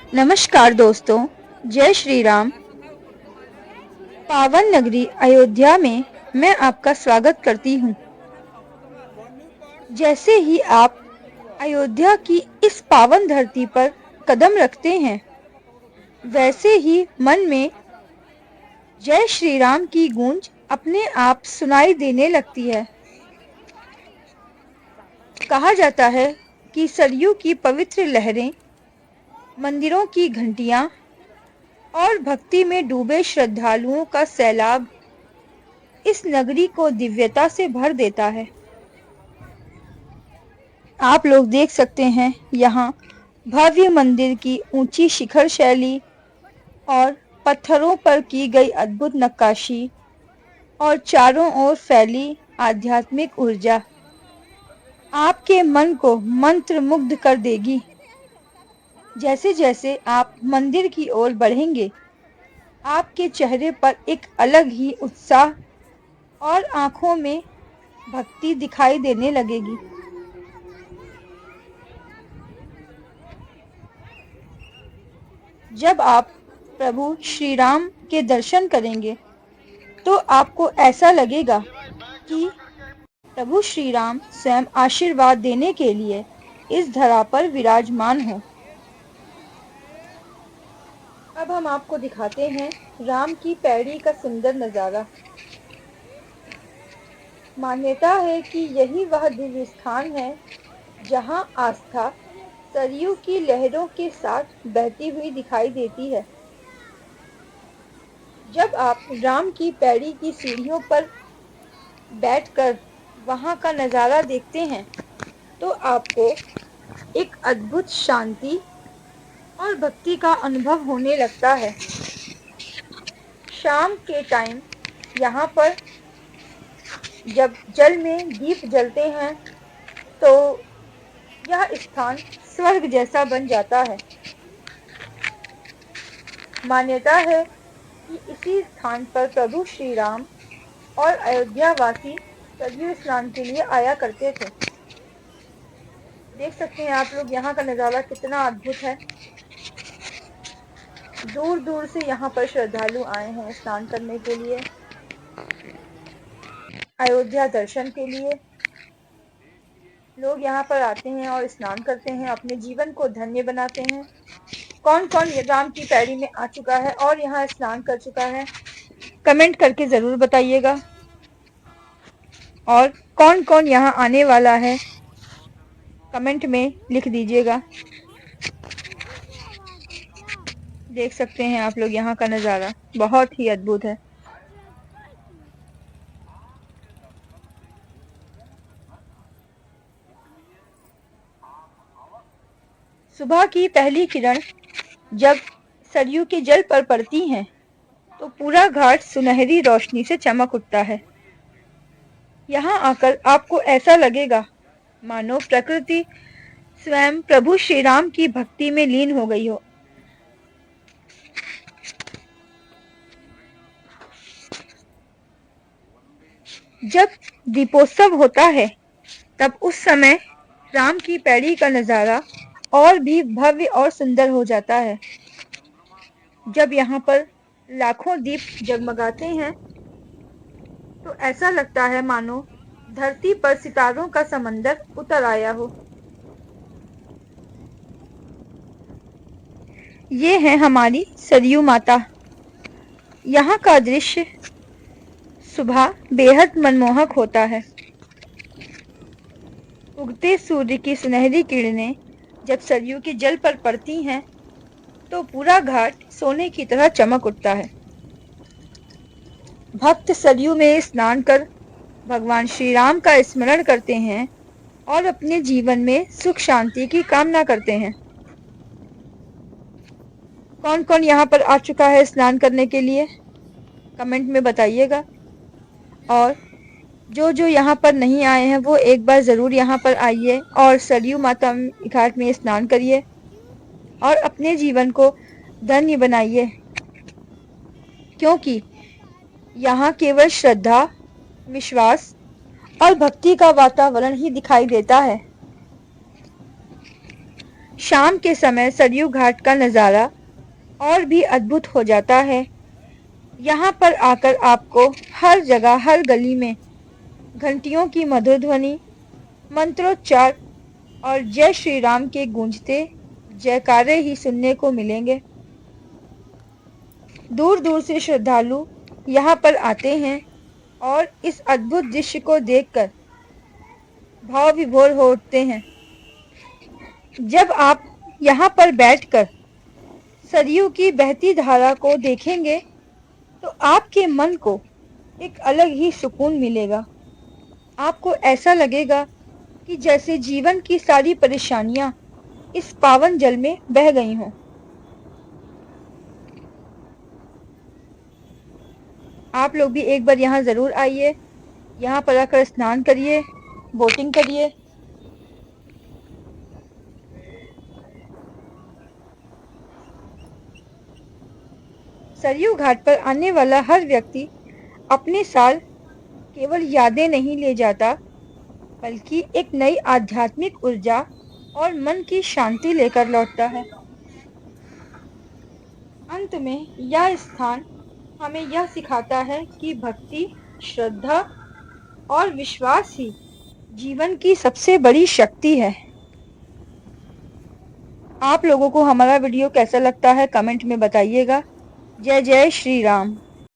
नमस्कार दोस्तों, जय श्री राम। पावन नगरी अयोध्या में मैं आपका स्वागत करती हूँ। जैसे ही आप अयोध्या की इस पावन धरती पर कदम रखते हैं, वैसे ही मन में जय श्री राम की गूंज अपने आप सुनाई देने लगती है। कहा जाता है कि सरयू की पवित्र लहरें, मंदिरों की घंटियां और भक्ति में डूबे श्रद्धालुओं का सैलाब इस नगरी को दिव्यता से भर देता है। आप लोग देख सकते हैं यहाँ भव्य मंदिर की ऊंची शिखर शैली और पत्थरों पर की गई अद्भुत नक्काशी और चारों ओर फैली आध्यात्मिक ऊर्जा आपके मन को मंत्र मुग्ध कर देगी। जैसे जैसे आप मंदिर की ओर बढ़ेंगे, आपके चेहरे पर एक अलग ही उत्साह और आंखों में भक्ति दिखाई देने लगेगी। जब आप प्रभु श्री राम के दर्शन करेंगे, तो आपको ऐसा लगेगा कि प्रभु श्री राम स्वयं आशीर्वाद देने के लिए इस धरा पर विराजमान हो। अब हम आपको दिखाते हैं राम की पैड़ी का सुंदर नजारा। मान्यता है कि यही वह दिव्य स्थान है जहां आस्था सरयू की लहरों के साथ बहती हुई दिखाई देती है। जब आप राम की पैड़ी की सीढ़ियों पर बैठकर वहां का नजारा देखते हैं, तो आपको एक अद्भुत शांति और भक्ति का अनुभव होने लगता है। शाम के टाइम यहाँ पर जब जल में दीप जलते हैं, तो यह स्थान स्वर्ग जैसा बन जाता है। मान्यता है कि इसी स्थान पर प्रभु श्री राम और अयोध्या वासी सरयू स्नान के लिए आया करते थे। देख सकते हैं आप लोग यहाँ का नज़ारा कितना अद्भुत है। दूर दूर से यहाँ पर श्रद्धालु आए हैं स्नान करने के लिए, अयोध्या दर्शन के लिए। लोग यहाँ पर आते हैं और स्नान करते हैं, अपने जीवन को धन्य बनाते हैं। कौन कौन राम की पैड़ी में आ चुका है और यहाँ स्नान कर चुका है, कमेंट करके जरूर बताइएगा। और कौन कौन यहाँ आने वाला है, कमेंट में लिख दीजिएगा। देख सकते हैं आप लोग यहाँ का नज़ारा बहुत ही अद्भुत है। सुबह की पहली किरण जब सरयू के जल पर पड़ती हैं, तो पूरा घाट सुनहरी रोशनी से चमक उठता है। यहाँ आकर आपको ऐसा लगेगा मानो प्रकृति स्वयं प्रभु श्री राम की भक्ति में लीन हो गई हो। जब दीपोत्सव होता है, तब उस समय राम की पैड़ी का नजारा और भी भव्य और सुंदर हो जाता है। जब यहाँ पर लाखों दीप जगमगाते हैं, तो ऐसा लगता है मानो धरती पर सितारों का समंदर उतर आया हो। ये है हमारी सरयू माता। यहाँ का दृश्य सुबह बेहद मनमोहक होता है। उगते सूर्य की सुनहरी किरणें जब सरयू के जल पर पड़ती हैं, तो पूरा घाट सोने की तरह चमक उठता है। भक्त सरयू में स्नान कर भगवान श्री राम का स्मरण करते हैं और अपने जीवन में सुख शांति की कामना करते हैं। कौन कौन यहाँ पर आ चुका है स्नान करने के लिए, कमेंट में बताइएगा। और जो यहाँ पर नहीं आए हैं, वो एक बार ज़रूर यहाँ पर आइए और सरयू माता घाट में स्नान करिए और अपने जीवन को धन्य बनाइए, क्योंकि यहाँ केवल श्रद्धा, विश्वास और भक्ति का वातावरण ही दिखाई देता है। शाम के समय सरयू घाट का नज़ारा और भी अद्भुत हो जाता है। यहाँ पर आकर आपको हर जगह, हर गली में घंटियों की मधुर ध्वनि, मंत्रोच्चार और जय श्री राम के गूंजते जयकारे ही सुनने को मिलेंगे। दूर दूर से श्रद्धालु यहाँ पर आते हैं और इस अद्भुत दृश्य को देखकर भाव विभोर हो उठते हैं। जब आप यहाँ पर बैठकर सरयू की बहती धारा को देखेंगे तो आपके मन को एक अलग ही सुकून मिलेगा। आपको ऐसा लगेगा कि जैसे जीवन की सारी परेशानियां इस पावन जल में बह गई हों। आप लोग भी एक बार यहाँ जरूर आइए, यहाँ पर आकर स्नान करिए, बोटिंग करिए। सरयू घाट पर आने वाला हर व्यक्ति अपने साथ केवल यादें नहीं ले जाता, बल्कि एक नई आध्यात्मिक ऊर्जा और मन की शांति लेकर लौटता है। अंत में यह स्थान हमें यह सिखाता है कि भक्ति, श्रद्धा और विश्वास ही जीवन की सबसे बड़ी शक्ति है। आप लोगों को हमारा वीडियो कैसा लगता है कमेंट में बताइएगा। जय जय श्री राम।